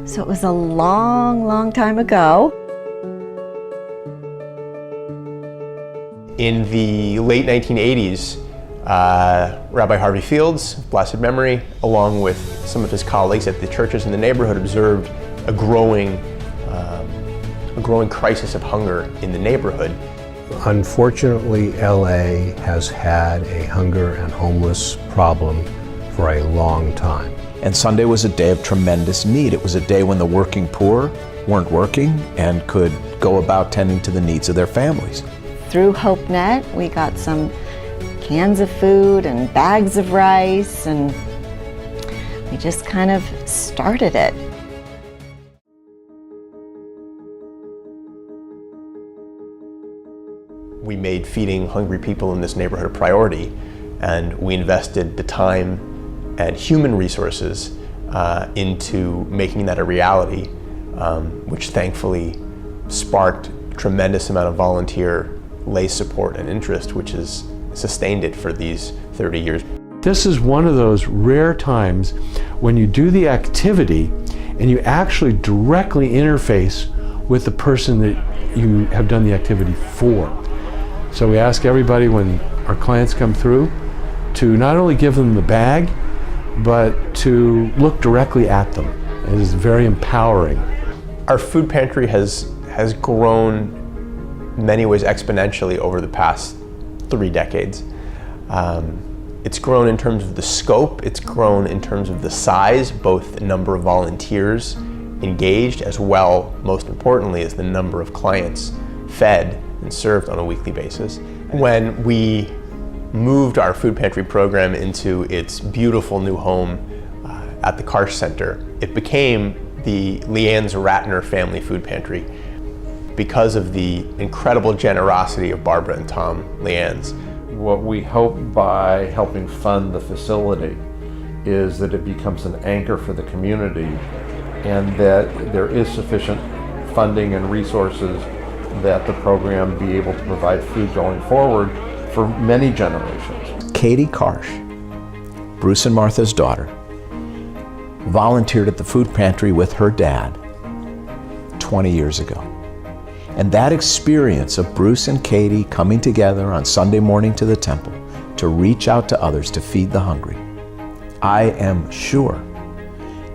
So it was a long, long time ago. In the late 1980s, Rabbi Harvey Fields, blessed memory, along with some of his colleagues at the churches in the neighborhood, observed a growing crisis of hunger in the neighborhood. Unfortunately, LA has had a hunger and homeless problem for a long time. And Sunday was a day of tremendous need. It was a day when the working poor weren't working and could go about tending to the needs of their families. Through HopeNet, we got some cans of food and bags of rice, and we just kind of started it. We made feeding hungry people in this neighborhood a priority, and we invested the time and human resources into making that a reality, which thankfully sparked a tremendous amount of volunteer lay support and interest, which has sustained it for these 30 years. This is one of those rare times when you do the activity and you actually directly interface with the person that you have done the activity for. So we ask everybody when our clients come through to not only give them the bag, but to look directly at them. It is very empowering. Our food pantry has grown in many ways exponentially over the past 3 decades. It's grown in terms of the scope, it's grown in terms of the size, both the number of volunteers engaged, as well, most importantly, as the number of clients fed and served on a weekly basis. When we moved our food pantry program into its beautiful new home at the Karsh Center, it became the Leanne's Ratner Family Food Pantry because of the incredible generosity of Barbara and Tom Leanne's. What we hope by helping fund the facility is that it becomes an anchor for the community and that there is sufficient funding and resources that the program be able to provide food going forward for many generations. Katie Karsh, Bruce and Martha's daughter, volunteered at the food pantry with her dad 20 years ago. And that experience of Bruce and Katie coming together on Sunday morning to the temple to reach out to others to feed the hungry, I am sure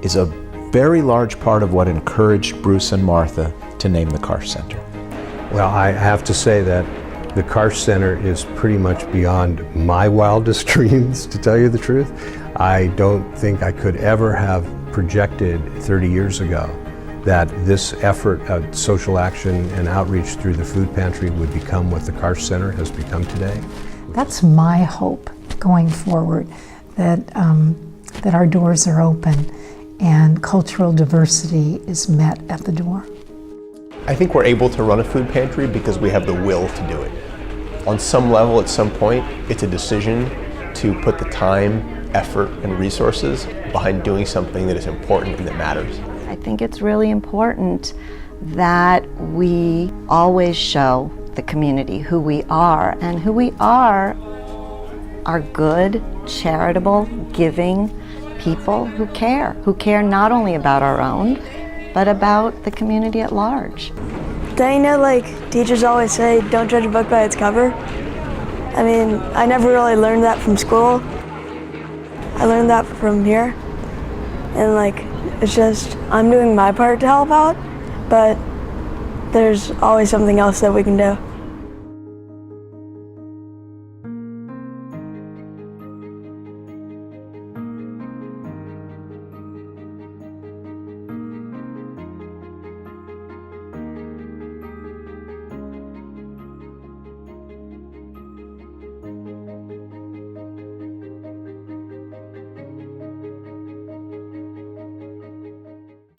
is a very large part of what encouraged Bruce and Martha to name the Karsh Center. Well, I have to say that the Karsh Center is pretty much beyond my wildest dreams, to tell you the truth. I don't think I could ever have projected 30 years ago that this effort at social action and outreach through the food pantry would become what the Karsh Center has become today. That's my hope going forward, that our doors are open and cultural diversity is met at the door. I think we're able to run a food pantry because we have the will to do it. On some level, at some point, it's a decision to put the time, effort, and resources behind doing something that is important and that matters. I think it's really important that we always show the community who we are, and who we are good, charitable, giving people who care not only about our own, but about the community at large. Don't you know, like, teachers always say, don't judge a book by its cover? I mean, I never really learned that from school. I learned that from here. And like, it's just, I'm doing my part to help out, but there's always something else that we can do.